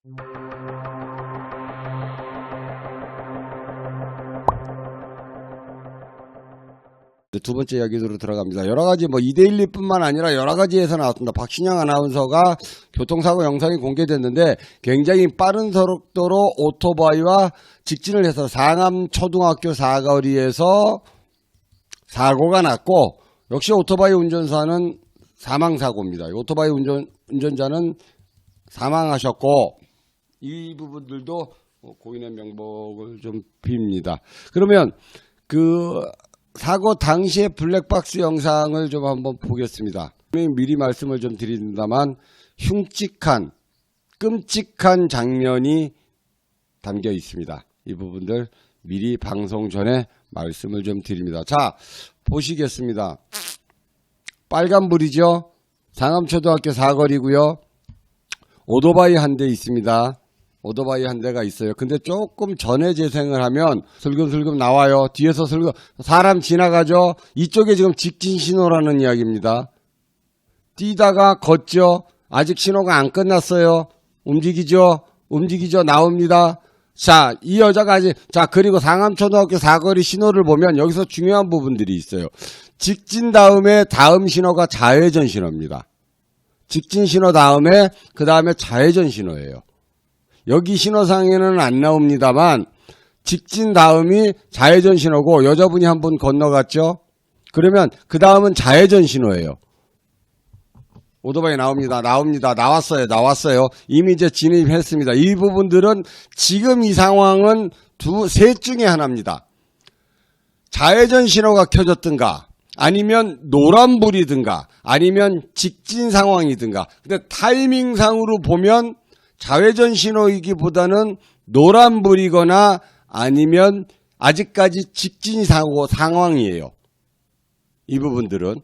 두 번째 이야기로 들어갑니다. 여러 가지 뭐 2대1리뿐만 아니라 여러 가지에서 나왔습니다. 박신영 아나운서가 교통사고 영상이 공개됐는데 굉장히 빠른 속도로 오토바이와 직진을 해서 상암초등학교 사거리에서 사고가 났고, 역시 오토바이 운전사는 사망사고입니다. 오토바이 운전자는 사망하셨고, 이 부분들도 고인의 명복을 좀 빕니다. 그러면 그 사고 당시의 블랙박스 영상을 좀 한번 보겠습니다. 미리 말씀을 좀 드린다만 흉측한 끔찍한 장면이 담겨 있습니다. 이 부분들 미리 방송 전에 말씀을 좀 드립니다. 자, 보시겠습니다. 빨간불이죠. 상암초등학교 사거리고요. 오토바이 한 대 있습니다. 오토바이 한 대가 있어요. 근데 조금 전에 재생을 하면 슬금슬금 나와요. 뒤에서 슬금 사람 지나가죠. 이쪽에 지금 직진 신호라는 이야기입니다. 뛰다가 걷죠. 아직 신호가 안 끝났어요. 움직이죠. 나옵니다. 자, 이 여자가 자, 그리고 상암초등학교 사거리 신호를 보면 여기서 중요한 부분들이 있어요. 직진 다음에 다음 신호가 좌회전 신호입니다. 직진 신호 다음에 그 다음에 좌회전 신호예요. 여기 신호상에는 안 나옵니다만 직진 다음이 좌회전 신호고, 여자분이 한 분 건너갔죠. 그러면 그 다음은 좌회전 신호예요. 오토바이 나왔어요. 이미 이제 진입했습니다. 이 부분들은 지금 이 상황은 셋 중에 하나입니다. 좌회전 신호가 켜졌든가, 아니면 노란불이든가, 아니면 직진 상황이든가. 근데 타이밍상으로 보면 좌회전 신호이기보다는 노란불이거나 아니면 아직까지 직진 사고 상황이에요. 이 부분들은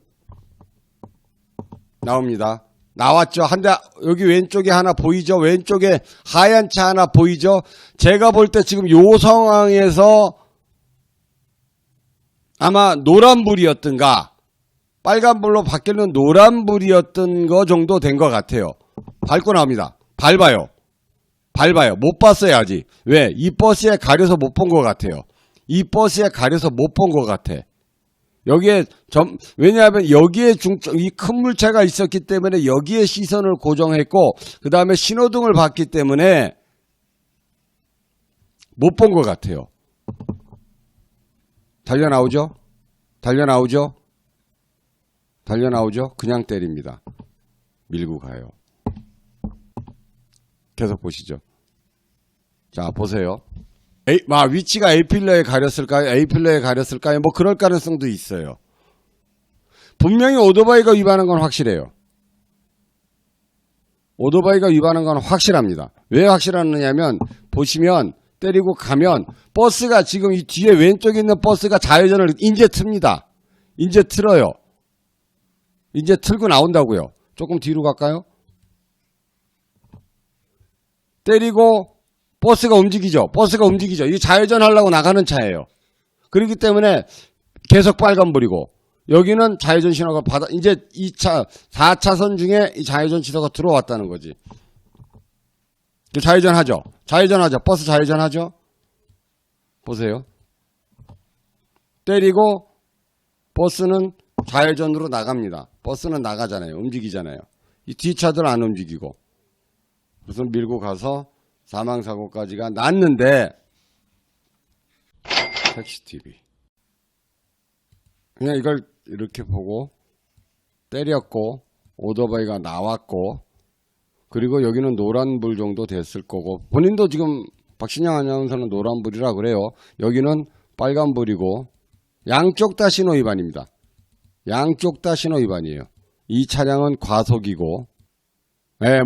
나옵니다. 나왔죠. 한 대, 여기 왼쪽에 하나 보이죠? 왼쪽에 하얀 차 하나 보이죠? 제가 볼 때 지금 요 상황에서 아마 노란불이었던가 빨간불로 바뀌는 노란불이었던 거 정도 된 것 같아요. 밟고 나옵니다. 밟아요. 못 봤어요, 아직. 왜? 이 버스에 가려서 못 본 것 같아요. 이 버스에 가려서 못 본 것 같아. 여기에 왜냐하면 여기에 이 큰 물체가 있었기 때문에 여기에 시선을 고정했고, 그 다음에 신호등을 봤기 때문에 못 본 것 같아요. 달려나오죠? 그냥 때립니다. 밀고 가요. 계속 보시죠. 자, 보세요. 위치가 A필러에 가렸을까요? 뭐 그럴 가능성도 있어요. 분명히 오토바이가 위반한 건 확실해요. 오토바이가 위반한 건 확실합니다. 왜 확실하느냐면, 보시면 때리고 가면 버스가 지금 이 뒤에 왼쪽에 있는 버스가 좌회전을 이제 틉니다. 이제 틀어요. 이제 틀고 나온다고요. 조금 뒤로 갈까요? 때리고 버스가 움직이죠. 이 좌회전 하려고 나가는 차예요. 그렇기 때문에 계속 빨간불이고, 여기는 좌회전 신호가 이제 4차선 중에 이 좌회전 신호가 들어왔다는 거지. 좌회전하죠. 버스 좌회전하죠. 보세요. 때리고 버스는 좌회전으로 나갑니다. 버스는 나가잖아요. 움직이잖아요. 이 뒷차들 안 움직이고. 그래서 밀고 가서 사망사고까지가 났는데, 택시TV. 그냥 이걸 이렇게 보고 때렸고, 오토바이가 나왔고, 그리고 여기는 노란불 정도 됐을 거고, 본인도 지금 박신영 아나운서는 노란불이라 그래요. 여기는 빨간불이고, 양쪽 다 신호 위반입니다. 양쪽 다 신호 위반이에요. 이 차량은 과속이고,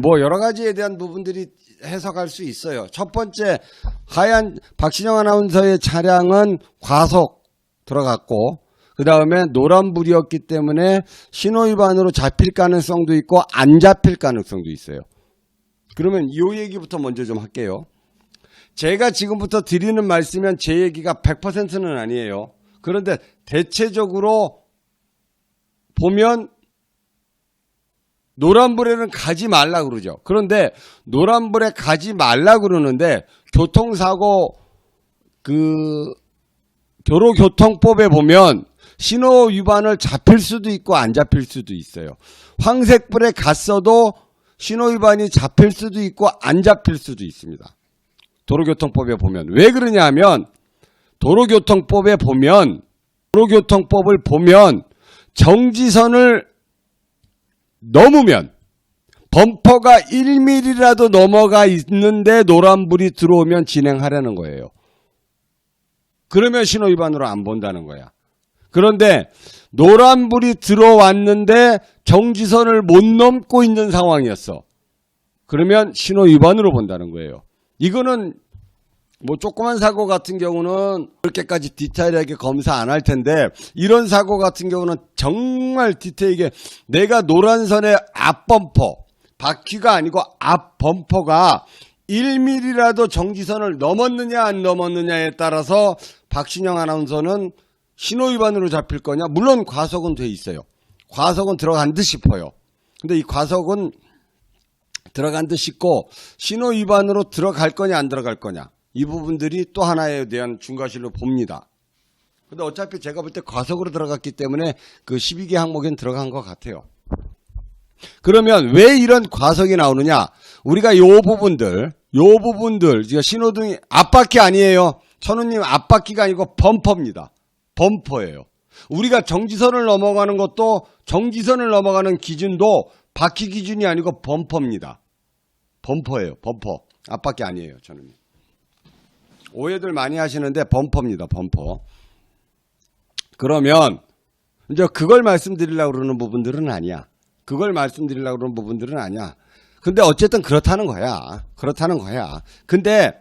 뭐 여러 가지에 대한 부분들이 해석할 수 있어요. 첫 번째, 하얀 박신영 아나운서의 차량은 과속 들어갔고, 그 다음에 노란불이었기 때문에 신호 위반으로 잡힐 가능성도 있고 안 잡힐 가능성도 있어요. 그러면 이 얘기부터 먼저 좀 할게요. 제가 지금부터 드리는 말씀은 제 얘기가 100%는 아니에요. 그런데 대체적으로 보면 노란불에는 가지 말라 그러죠. 그런데 노란불에 가지 말라 그러는데 교통사고 도로교통법에 보면 신호 위반을 잡힐 수도 있고 안 잡힐 수도 있어요. 황색불에 갔어도 신호 위반이 잡힐 수도 있고 안 잡힐 수도 있습니다. 도로교통법에 보면. 왜 그러냐 하면 도로교통법을 보면 정지선을 넘으면 범퍼가 1mm라도 넘어가 있는데 노란불이 들어오면 진행하라는 거예요. 그러면 신호 위반으로 안 본다는 거야. 그런데 노란불이 들어왔는데 정지선을 못 넘고 있는 상황이었어. 그러면 신호 위반으로 본다는 거예요. 이거는 뭐 조그만 사고 같은 경우는 그렇게까지 디테일하게 검사 안 할 텐데 이런 사고 같은 경우는 정말 디테일하게 내가 노란선의 앞범퍼, 바퀴가 아니고 앞범퍼가 1mm라도 정지선을 넘었느냐 안 넘었느냐에 따라서 박신영 아나운서는 신호 위반으로 잡힐 거냐? 물론 과속은 돼 있어요. 과속은 들어간 듯 싶어요. 근데 이 과속은 들어간 듯 싶고 신호 위반으로 들어갈 거냐 안 들어갈 거냐? 이 부분들이 또 하나에 대한 중과실로 봅니다. 근데 어차피 제가 볼 때 과속으로 들어갔기 때문에 그 12개 항목엔 들어간 것 같아요. 그러면 왜 이런 과속이 나오느냐? 우리가 요 부분들, 신호등이 앞바퀴 아니에요. 천우님 앞바퀴가 아니고 범퍼입니다. 범퍼예요. 우리가 정지선을 넘어가는 것도 정지선을 넘어가는 기준도 바퀴 기준이 아니고 범퍼입니다. 범퍼예요. 범퍼. 앞바퀴 아니에요. 천우님. 오해들 많이 하시는데 범퍼입니다. 범퍼. 그러면 이제 그걸 말씀드리려고 그러는 부분들은 아니야. 근데 어쨌든 그렇다는 거야. 근데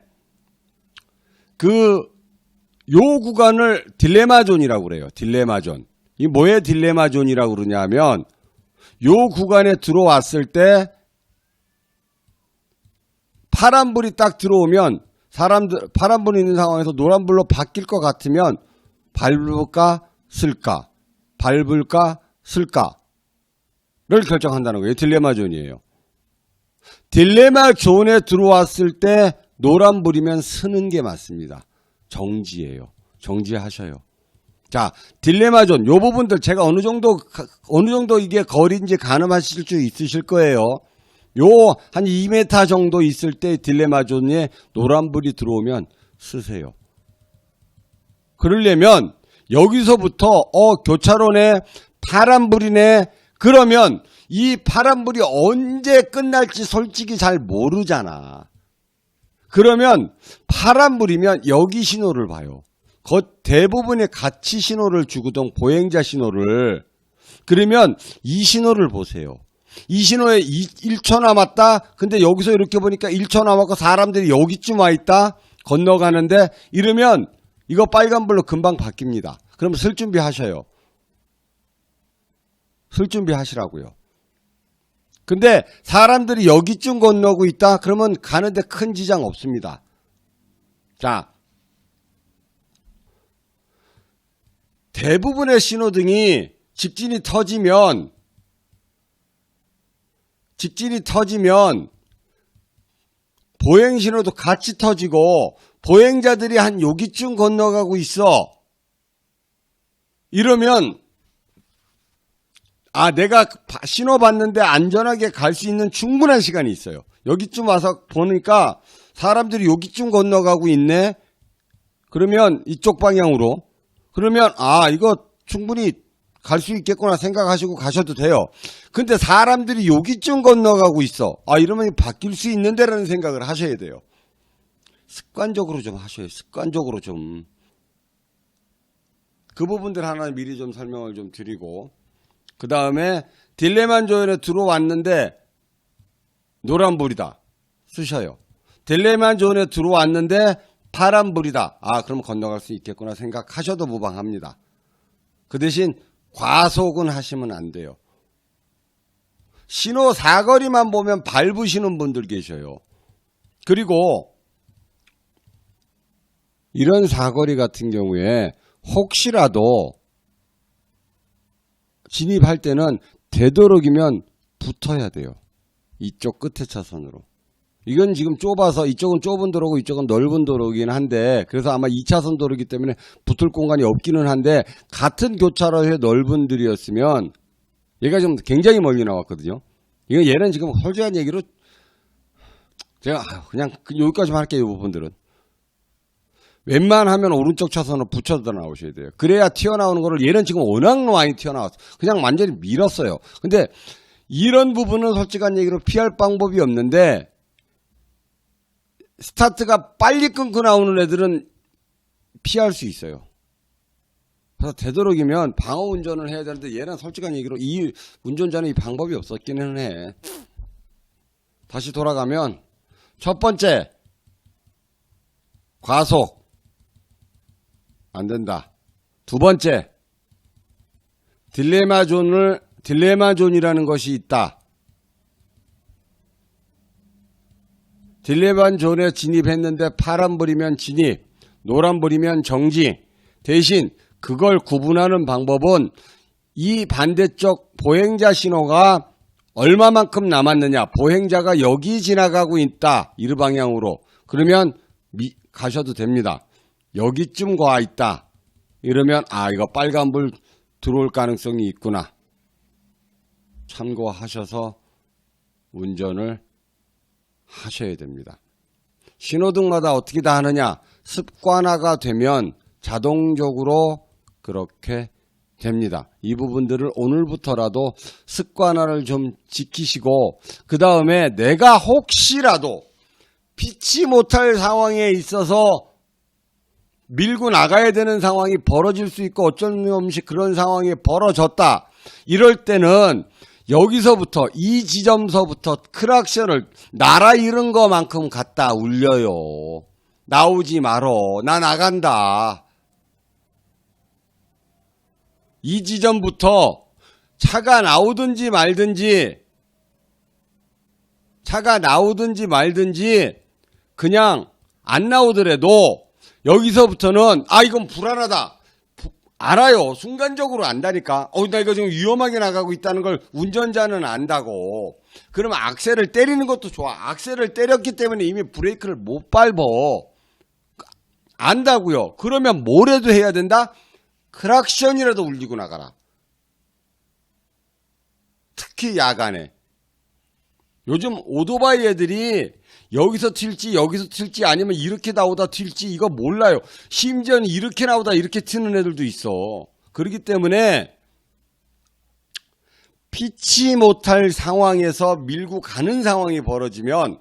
요 구간을 딜레마존이라고 그래요. 딜레마존. 이 뭐에 딜레마존이라고 그러냐 하면 요 구간에 들어왔을 때 파란불이 딱 들어오면 파란불이 있는 상황에서 노란불로 바뀔 것 같으면 밟을까 쓸까 를 결정한다는 거예요. 딜레마존이에요. 딜레마존에 들어왔을 때 노란불이면 서는 게 맞습니다. 정지예요. 정지하셔요. 자, 딜레마존 요 부분들 제가 어느 정도 이게 거리인지 가늠하실 수 있으실 거예요. 요 한 2m 정도 있을 때 딜레마존에 노란불이 들어오면 쓰세요. 그러려면 여기서부터 교차로네 파란불이네. 그러면 이 파란불이 언제 끝날지 솔직히 잘 모르잖아. 그러면 파란불이면 여기 신호를 봐요. 대부분의 같이 신호를 주거든. 보행자 신호를. 그러면 이 신호를 보세요. 이 신호에 1초 남았다. 근데 여기서 이렇게 보니까 1초 남았고 사람들이 여기쯤 와 있다. 건너가는데 이러면 이거 빨간불로 금방 바뀝니다. 그럼 쓸 준비하셔요. 쓸 준비하시라고요. 근데 사람들이 여기쯤 건너고 있다. 그러면 가는데 큰 지장 없습니다. 자, 대부분의 신호등이 직진이 터지면 보행신호도 같이 터지고 보행자들이 한 여기쯤 건너가고 있어. 이러면 내가 신호 봤는데 안전하게 갈 수 있는 충분한 시간이 있어요. 여기쯤 와서 보니까 사람들이 여기쯤 건너가고 있네. 그러면 이쪽 방향으로. 그러면 이거 충분히 갈 수 있겠구나 생각하시고 가셔도 돼요. 근데 사람들이 여기쯤 건너가고 있어. 이러면 바뀔 수 있는데라는 생각을 하셔야 돼요. 습관적으로 좀 하셔요. 습관적으로 좀. 그 부분들 하나 미리 좀 설명을 좀 드리고, 그 다음에 딜레마존에 들어왔는데 노란불이다 쓰셔요. 딜레마존에 들어왔는데 파란불이다. 그럼 건너갈 수 있겠구나 생각하셔도 무방합니다. 그 대신 과속은 하시면 안 돼요. 신호 사거리만 보면 밟으시는 분들 계셔요. 그리고 이런 사거리 같은 경우에 혹시라도 진입할 때는 되도록이면 붙어야 돼요. 이쪽 끝에 차선으로. 이건 지금 좁아서 이쪽은 좁은 도로고 이쪽은 넓은 도로이긴 한데, 그래서 아마 2차선 도로이기 때문에 붙을 공간이 없기는 한데, 같은 교차로의 넓은 들이었으면 얘가 좀 굉장히 멀리 나왔거든요. 이건 얘는 지금 솔직한 얘기로 제가 그냥 여기까지만 할게요. 이 부분들은 웬만하면 오른쪽 차선으로 붙여서 나오셔야 돼요. 그래야 튀어나오는 거를, 얘는 지금 워낙 많이 튀어나왔어. 그냥 완전히 밀었어요. 근데 이런 부분은 솔직한 얘기로 피할 방법이 없는데, 스타트가 빨리 끊고 나오는 애들은 피할 수 있어요. 그래서 되도록이면 방어 운전을 해야 되는데, 얘는 솔직한 얘기로 이 운전자는 이 방법이 없었기는 해. 다시 돌아가면 첫 번째, 과속 안 된다. 두 번째, 딜레마 존이라는 것이 있다. 딜레마 존에 진입했는데 파란불이면 진입, 노란불이면 정지. 대신 그걸 구분하는 방법은 이 반대쪽 보행자 신호가 얼마만큼 남았느냐. 보행자가 여기 지나가고 있다. 이르 방향으로. 그러면 가셔도 됩니다. 여기쯤 와 있다. 이러면 이거 빨간불 들어올 가능성이 있구나. 참고하셔서 운전을 하셔야 됩니다. 신호등마다 어떻게 다 하느냐. 습관화가 되면 자동적으로 그렇게 됩니다. 이 부분들을 오늘부터라도 습관화를 좀 지키시고, 그 다음에 내가 혹시라도 피치 못할 상황에 있어서 밀고 나가야 되는 상황이 벌어질 수 있고 어쩔 수 없이 그런 상황이 벌어졌다. 이럴 때는 여기서부터, 이 지점서부터 크락션을 나라 잃은 것만큼 갖다 울려요. 나오지 말어. 나 나간다. 이 지점부터 차가 나오든지 말든지 그냥 안 나오더라도 여기서부터는 이건 불안하다. 알아요. 순간적으로 안다니까. 나 이거 지금 위험하게 나가고 있다는 걸 운전자는 안다고. 그러면 악셀을 때리는 것도 좋아. 악셀을 때렸기 때문에 이미 브레이크를 못 밟어. 안다고요. 그러면 뭐라도 해야 된다? 크락션이라도 울리고 나가라. 특히 야간에. 요즘 오토바이 애들이 여기서 튈지 아니면 이렇게 나오다 튈지 이거 몰라요. 심지어는 이렇게 나오다 이렇게 튀는 애들도 있어. 그렇기 때문에 피치 못할 상황에서 밀고 가는 상황이 벌어지면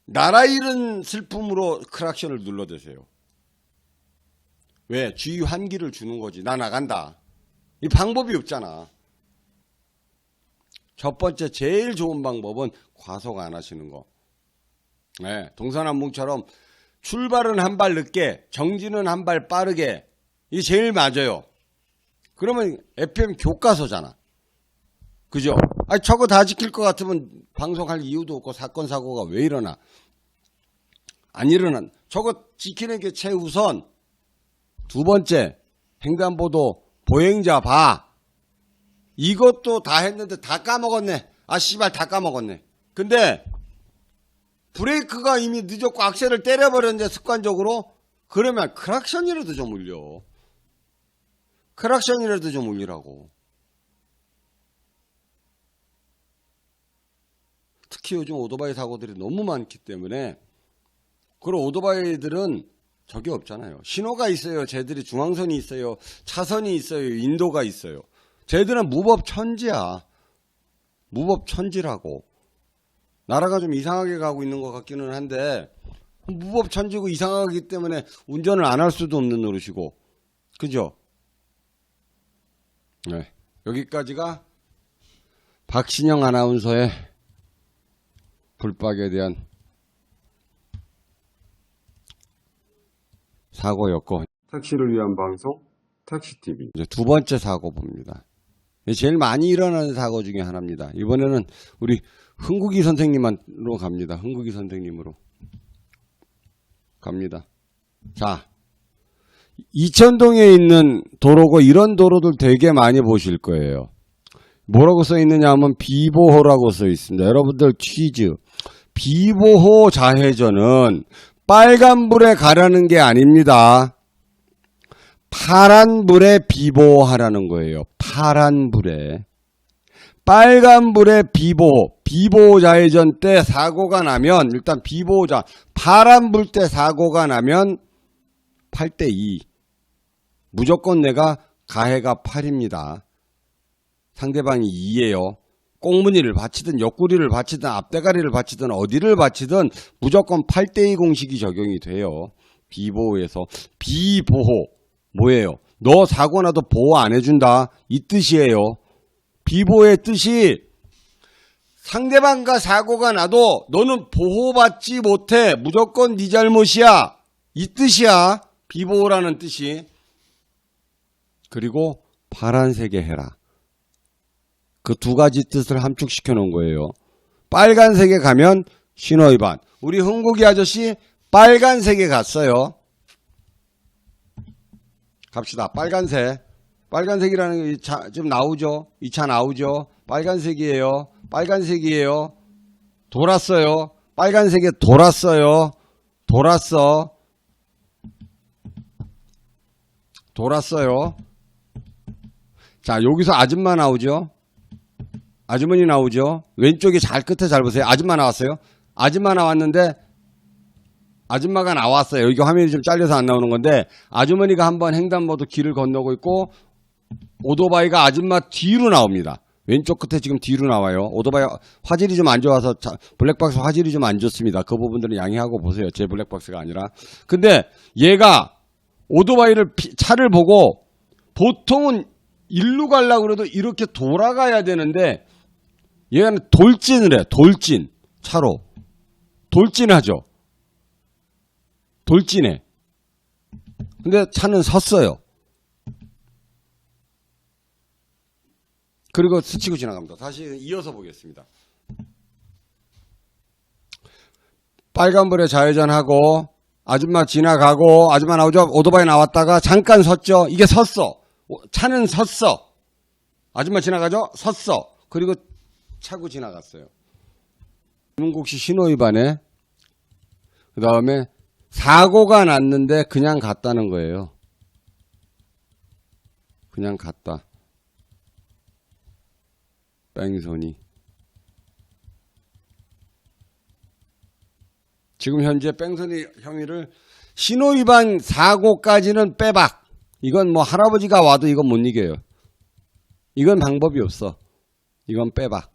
나라 잃은 슬픔으로 크락션을 눌러대세요. 왜? 주의 환기를 주는 거지. 나 나간다. 이 방법이 없잖아. 첫 번째 제일 좋은 방법은 과속 안 하시는 거. 네, 동서남북처럼 출발은 한 발 늦게, 정지는 한 발 빠르게. 이게 제일 맞아요. 그러면 FM 교과서잖아. 그죠? 저거 다 지킬 것 같으면 방송할 이유도 없고 사건 사고가 왜 일어나? 안 일어나. 저거 지키는 게 최우선. 두 번째, 횡단보도 보행자 봐. 이것도 다 했는데 다 까먹었네. 씨발 다 까먹었네. 근데 브레이크가 이미 늦었고 악셀을 때려버렸는데 습관적으로. 그러면 크락션이라도 좀 울려. 크락션이라도 좀 울리라고. 특히 요즘 오토바이 사고들이 너무 많기 때문에. 그리고 오토바이들은 저게 없잖아요. 신호가 있어요. 쟤들이 중앙선이 있어요. 차선이 있어요. 인도가 있어요. 쟤들은 무법천지야. 무법천지라고. 나라가 좀 이상하게 가고 있는 것 같기는 한데, 무법천지고 이상하기 때문에 운전을 안 할 수도 없는 노릇이고. 그죠? 네. 여기까지가 박신영 아나운서의 불박에 대한 사고였고, 택시를 위한 방송 택시TV. 이제 두 번째 사고 봅니다. 제일 많이 일어나는 사고 중에 하나입니다. 이번에는 우리 흥국이 선생님으로 갑니다. 흥국이 선생님으로 갑니다. 자, 이천동에 있는 도로고, 이런 도로들 되게 많이 보실 거예요. 뭐라고 써 있느냐 하면 비보호라고 써 있습니다. 여러분들 퀴즈. 비보호 좌회전은 빨간불에 가라는 게 아닙니다. 파란불에 비보호하라는 거예요. 파란불에. 빨간불에 비보호 좌회전 때 사고가 나면 일단 비보호자 파란불 때 사고가 나면 8대2. 무조건 내가 가해가 8입니다. 상대방이 2예요. 꽁무니를 바치든 옆구리를 바치든 앞대가리를 바치든 어디를 바치든 무조건 8대2 공식이 적용이 돼요. 비보호에서. 비보호 뭐예요? 너 사고 나도 보호 안 해준다 이 뜻이에요. 비보호의 뜻이 상대방과 사고가 나도 너는 보호받지 못해. 무조건 네 잘못이야. 이 뜻이야. 비보호라는 뜻이. 그리고 파란색에 해라. 그 두 가지 뜻을 함축시켜 놓은 거예요. 빨간색에 가면 신호위반. 우리 흥국이 아저씨 빨간색에 갔어요. 갑시다. 빨간색. 빨간색이라는 게 지금 나오죠? 이 차 나오죠? 빨간색이에요. 빨간색이에요. 돌았어요. 빨간색에 돌았어요. 돌았어요. 자, 여기서 아줌마 나오죠? 아주머니 나오죠? 왼쪽에 끝에 잘 보세요. 아줌마 나왔어요. 아줌마 나왔는데 아줌마가 나왔어요. 여기 화면이 좀 잘려서 안 나오는 건데 아주머니가 한번 횡단보도 길을 건너고 있고 오토바이가 아줌마 뒤로 나옵니다. 왼쪽 끝에 지금 뒤로 나와요. 오토바이 화질이 좀 안 좋아서 블랙박스 화질이 좀 안 좋습니다. 그 부분들은 양해하고 보세요. 제 블랙박스가 아니라. 근데 얘가 오토바이를 차를 보고 보통은 일로 가려고 그래도 이렇게 돌아가야 되는데 얘는 돌진을 해. 돌진. 차로. 돌진하죠. 돌진해. 근데 차는 섰어요. 그리고 스치고 지나갑니다. 다시 이어서 보겠습니다. 빨간불에 좌회전하고 아줌마 지나가고 아줌마 나오죠. 오토바이 나왔다가 잠깐 섰죠. 이게 섰어. 차는 섰어. 아줌마 지나가죠. 섰어. 그리고 차고 지나갔어요. 김은국씨 신호위반에 그 다음에 사고가 났는데 그냥 갔다는 거예요. 그냥 갔다. 뺑소니. 지금 현재 뺑소니 혐의를 신호위반 사고까지는 빼박. 이건 뭐 할아버지가 와도 이건 못 이겨요. 이건 방법이 없어. 이건 빼박.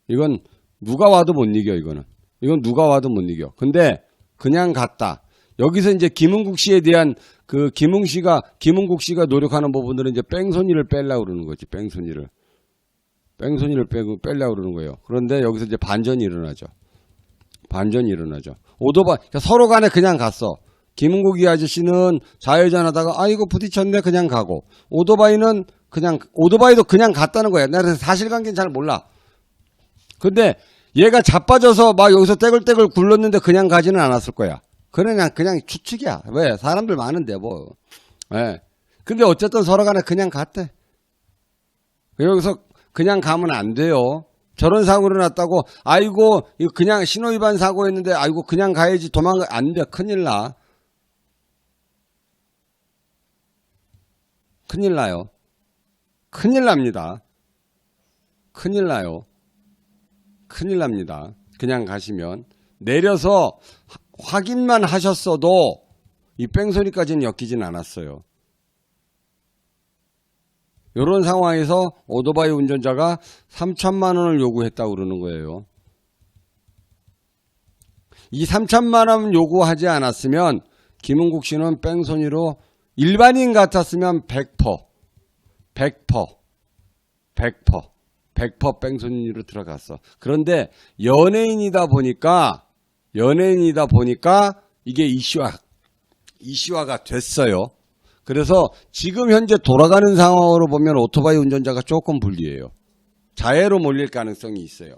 이건 누가 와도 못 이겨. 이건 누가 와도 못 이겨. 근데 그냥 갔다. 여기서 이제 김은국 씨에 대한 그 김은국 씨가 노력하는 부분들은 이제 뺑소니를 빼려고 그러는 거지. 뺑소니를 빼려고 그러는 거예요. 그런데 여기서 이제 반전이 일어나죠. 오토바이, 그러니까 서로 간에 그냥 갔어. 김은국이 아저씨는 좌회전하다가 아이고 부딪혔네 그냥 가고 오토바이도 그냥 갔다는 거야. 나 그래서 사실관계는 잘 몰라. 근데 얘가 자빠져서 막 여기서 떼굴떼굴 굴렀는데 그냥 가지는 않았을 거야. 그냥 추측이야. 왜? 사람들 많은데 뭐. 예. 근데 어쨌든 서로 간에 그냥 갔대. 여기서 그냥 가면 안 돼요. 저런 사고를 났다고 아이고 이거 그냥 신호위반 사고였는데 아이고 그냥 가야지 도망가 안 돼. 큰일 나. 큰일 나요. 큰일 납니다. 큰일 나요. 큰일 납니다. 그냥 가시면. 내려서 확인만 하셨어도 이 뺑소니까지는 엮이진 않았어요. 이런 상황에서 오토바이 운전자가 3천만 원을 요구했다고 그러는 거예요. 이 3천만 원 요구하지 않았으면 김은국 씨는 뺑소니로 일반인 같았으면 100% 뺑소니로 들어갔어. 그런데 연예인이다 보니까 이게 이슈화가 됐어요. 그래서 지금 현재 돌아가는 상황으로 보면 오토바이 운전자가 조금 불리해요. 자해로 몰릴 가능성이 있어요.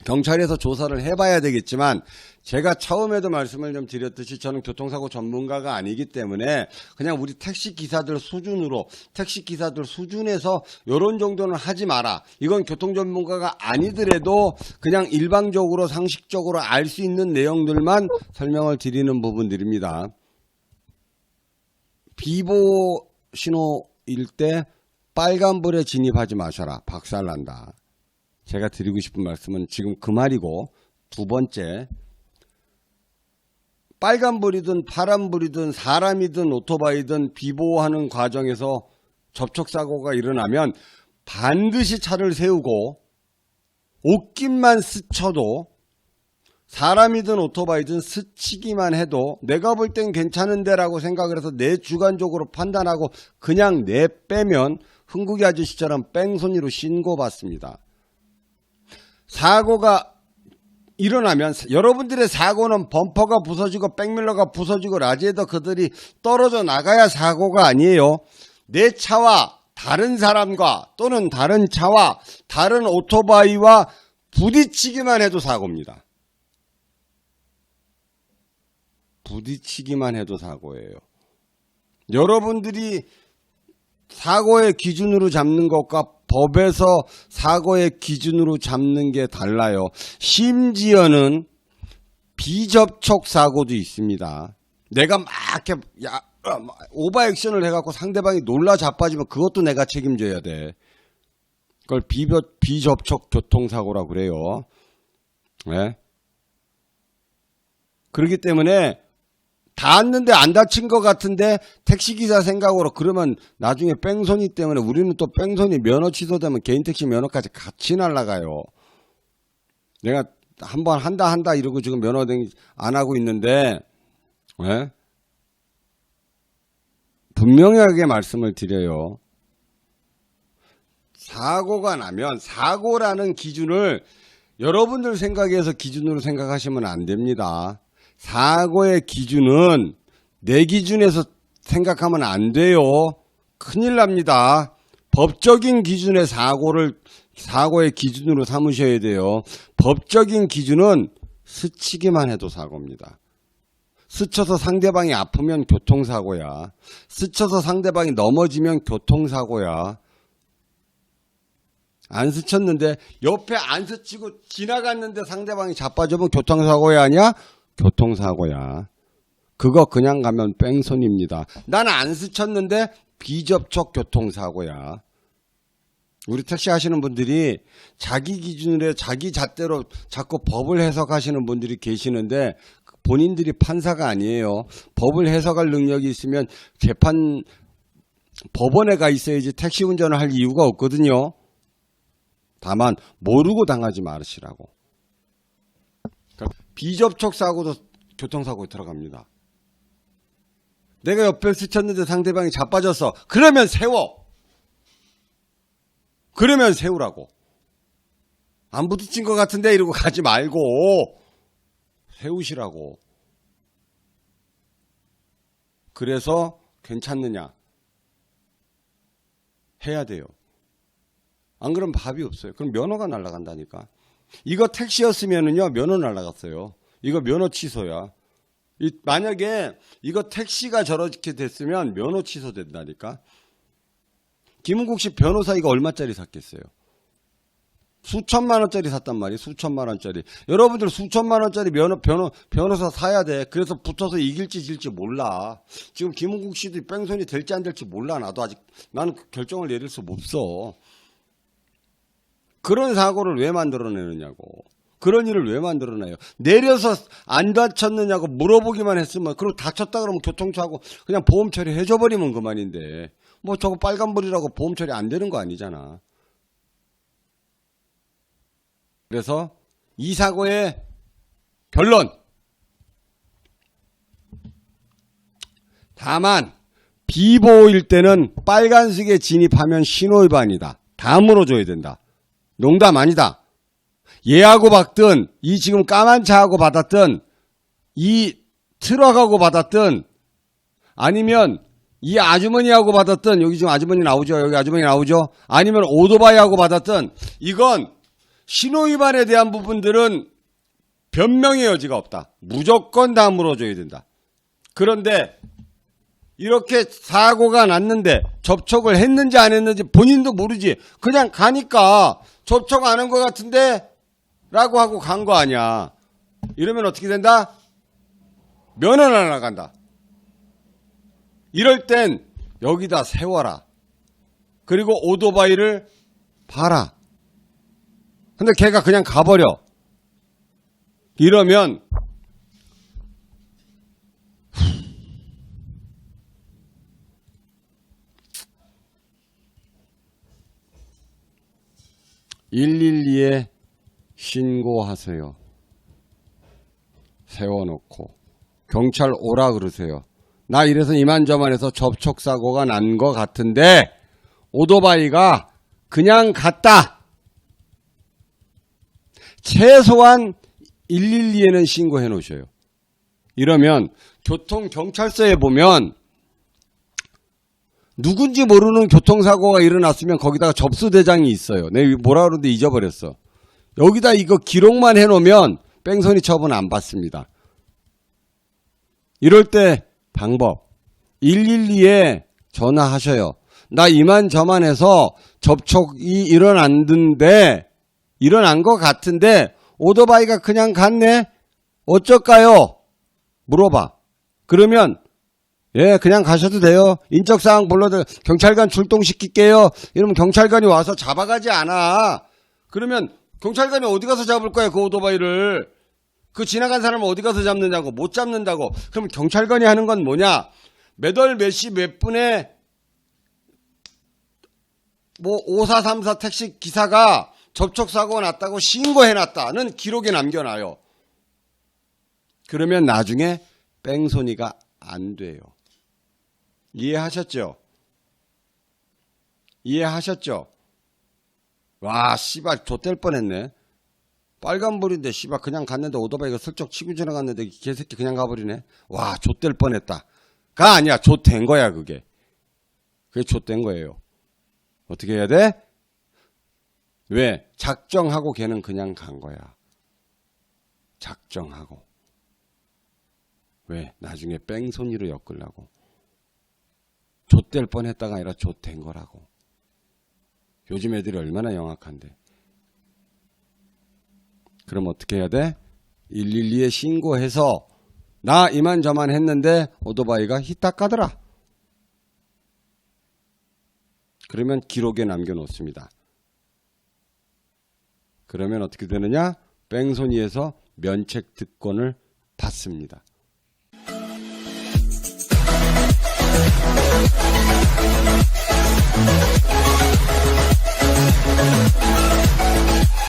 경찰에서 조사를 해봐야 되겠지만 제가 처음에도 말씀을 좀 드렸듯이 저는 교통사고 전문가가 아니기 때문에 그냥 우리 택시기사들 수준에서 이런 정도는 하지 마라. 이건 교통전문가가 아니더라도 그냥 일방적으로 상식적으로 알 수 있는 내용들만 설명을 드리는 부분들입니다. 비보 신호일 때 빨간불에 진입하지 마셔라. 박살난다. 제가 드리고 싶은 말씀은 지금 그 말이고, 두 번째, 빨간불이든 파란불이든 사람이든 오토바이든 비보하는 과정에서 접촉사고가 일어나면 반드시 차를 세우고 옷깃만 스쳐도, 사람이든 오토바이든 스치기만 해도 내가 볼 땐 괜찮은데 라고 생각을 해서 내 주관적으로 판단하고 그냥 내빼면 흥국이 아저씨처럼 뺑소니로 신고받습니다. 사고가 일어나면 여러분들의 사고는 범퍼가 부서지고 백밀러가 부서지고 라지에더 그들이 떨어져 나가야 사고가 아니에요. 내 차와 다른 사람과 또는 다른 차와 다른 오토바이와 부딪히기만 해도 사고입니다. 부딪히기만 해도 사고예요. 여러분들이 사고의 기준으로 잡는 것과 법에서 사고의 기준으로 잡는 게 달라요. 심지어는 비접촉 사고도 있습니다. 내가 막 이렇게 오버액션을 해갖고 상대방이 놀라 자빠지면 그것도 내가 책임져야 돼. 그걸 비접촉 교통사고라고 그래요. 네? 그렇기 때문에 닿았는데 안 다친 것 같은데 택시기사 생각으로 그러면 나중에 뺑소니 때문에 우리는 또 뺑소니 면허 취소되면 개인택시 면허까지 같이 날아가요. 내가 한번 한다 이러고 지금 면허 안 하고 있는데, 네? 분명하게 말씀을 드려요. 사고가 나면 사고라는 기준을 여러분들 생각에서 기준으로 생각하시면 안 됩니다. 사고의 기준은 내 기준에서 생각하면 안 돼요. 큰일 납니다. 법적인 기준의 사고의 기준으로 삼으셔야 돼요. 법적인 기준은 스치기만 해도 사고입니다. 스쳐서 상대방이 아프면 교통사고야. 스쳐서 상대방이 넘어지면 교통사고야. 안 스쳤는데 옆에 안 스치고 지나갔는데 상대방이 자빠져면 교통사고야 아니야? 교통사고야. 그거 그냥 가면 뺑소니입니다. 나는 안 스쳤는데 비접촉 교통사고야. 우리 택시 하시는 분들이 자기 기준으로 자기 잣대로 자꾸 법을 해석하시는 분들이 계시는데 본인들이 판사가 아니에요. 법을 해석할 능력이 있으면 법원에 가 있어야지 택시 운전을 할 이유가 없거든요. 다만 모르고 당하지 마시라고. 비접촉 사고도 교통사고에 들어갑니다. 내가 옆에 스쳤는데 상대방이 자빠졌어. 그러면 세워. 그러면 세우라고. 안 부딪힌 것 같은데 이러고 가지 말고 세우시라고. 그래서 괜찮느냐 해야 돼요. 안 그러면 밥이 없어요. 그럼 면허가 날아간다니까. 이거 택시였으면은요 면허 날아갔어요. 이거 면허 취소야. 만약에 이거 택시가 저렇게 됐으면 면허 취소된다니까. 김은국 씨 변호사 이거 얼마짜리 샀겠어요? 수천만 원짜리 샀단 말이에요. 수천만 원짜리. 여러분들 수천만 원짜리 변호사 사야 돼. 그래서 붙어서 이길지 질지 몰라. 지금 김은국 씨도 뺑소니 될지 안 될지 몰라. 나도 아직 나는 결정을 내릴 수 없어. 그런 사고를 왜 만들어내느냐고. 그런 일을 왜 만들어내요. 내려서 안 다쳤느냐고 물어보기만 했으면, 그리고 다쳤다 그러면 교통사고 그냥 보험 처리해줘버리면 그만인데, 뭐 저거 빨간불이라고 보험 처리 안 되는 거 아니잖아. 그래서 이 사고의 결론. 다만 비보호일 때는 빨간색에 진입하면 신호위반이다. 다 물어줘야 된다. 농담 아니다. 얘하고 받든 이 지금 까만 차하고 받았든 이 트럭하고 받았든 아니면 이 아주머니하고 받았든, 여기 지금 아주머니 나오죠. 여기 아주머니 나오죠. 아니면 오토바이하고 받았든 이건 신호위반에 대한 부분들은 변명의 여지가 없다. 무조건 다 물어줘야 된다. 그런데 이렇게 사고가 났는데 접촉을 했는지 안 했는지 본인도 모르지. 그냥 가니까 접촉 안 한 것 같은데 라고 하고 간 거 아니야. 이러면 어떻게 된다? 면허 날아간다. 이럴 땐 여기다 세워라. 그리고 오토바이를 봐라. 근데 걔가 그냥 가버려. 이러면 112에 신고하세요. 세워놓고 경찰 오라 그러세요. 나 이래서 이만저만해서 접촉사고가 난 것 같은데 오토바이가 그냥 갔다. 최소한 112에는 신고해 놓으셔요. 이러면 교통경찰서에 보면 누군지 모르는 교통사고가 일어났으면 거기다가 접수대장이 있어요. 내가 뭐라 그러는데 잊어버렸어. 여기다 이거 기록만 해놓으면 뺑소니 처분 안 받습니다. 이럴 때 방법 112에 전화하셔요. 나 이만저만해서 접촉이 일어난 것 같은데 오토바이가 그냥 갔네? 어쩔까요? 물어봐. 그러면 예, 그냥 가셔도 돼요. 인적사항 불러들 경찰관 출동시킬게요. 이러면 경찰관이 와서 잡아가지 않아. 그러면 경찰관이 어디 가서 잡을 거야, 그 오토바이를. 그 지나간 사람을 어디 가서 잡느냐고. 못 잡는다고. 그럼 경찰관이 하는 건 뭐냐? 몇 월 몇 시 몇 분에 뭐 5434 택시 기사가 접촉사고가 났다고 신고해놨다는 기록에 남겨놔요. 그러면 나중에 뺑소니가 안 돼요. 이해하셨죠? 이해하셨죠? 와, 씨발, 좆될 뻔했네. 빨간불인데, 씨발, 그냥 갔는데 오토바이가 슬쩍 치고 지나갔는데, 개새끼 그냥 가버리네. 와, 좆될 뻔했다. 가 아니야. 좆된 거야, 그게. 그게 좆된 거예요. 어떻게 해야 돼? 왜? 작정하고 걔는 그냥 간 거야. 작정하고. 왜? 나중에 뺑소니로 엮으려고. 좆될 뻔했다가 아니라 좆된 거라고. 요즘 애들이 얼마나 영악한데. 그럼 어떻게 해야 돼? 112에 신고해서 나 이만저만 했는데 오토바이가 히딱 가더라. 그러면 기록에 남겨놓습니다. 그러면 어떻게 되느냐? 뺑소니에서 면책 특권을 받습니다.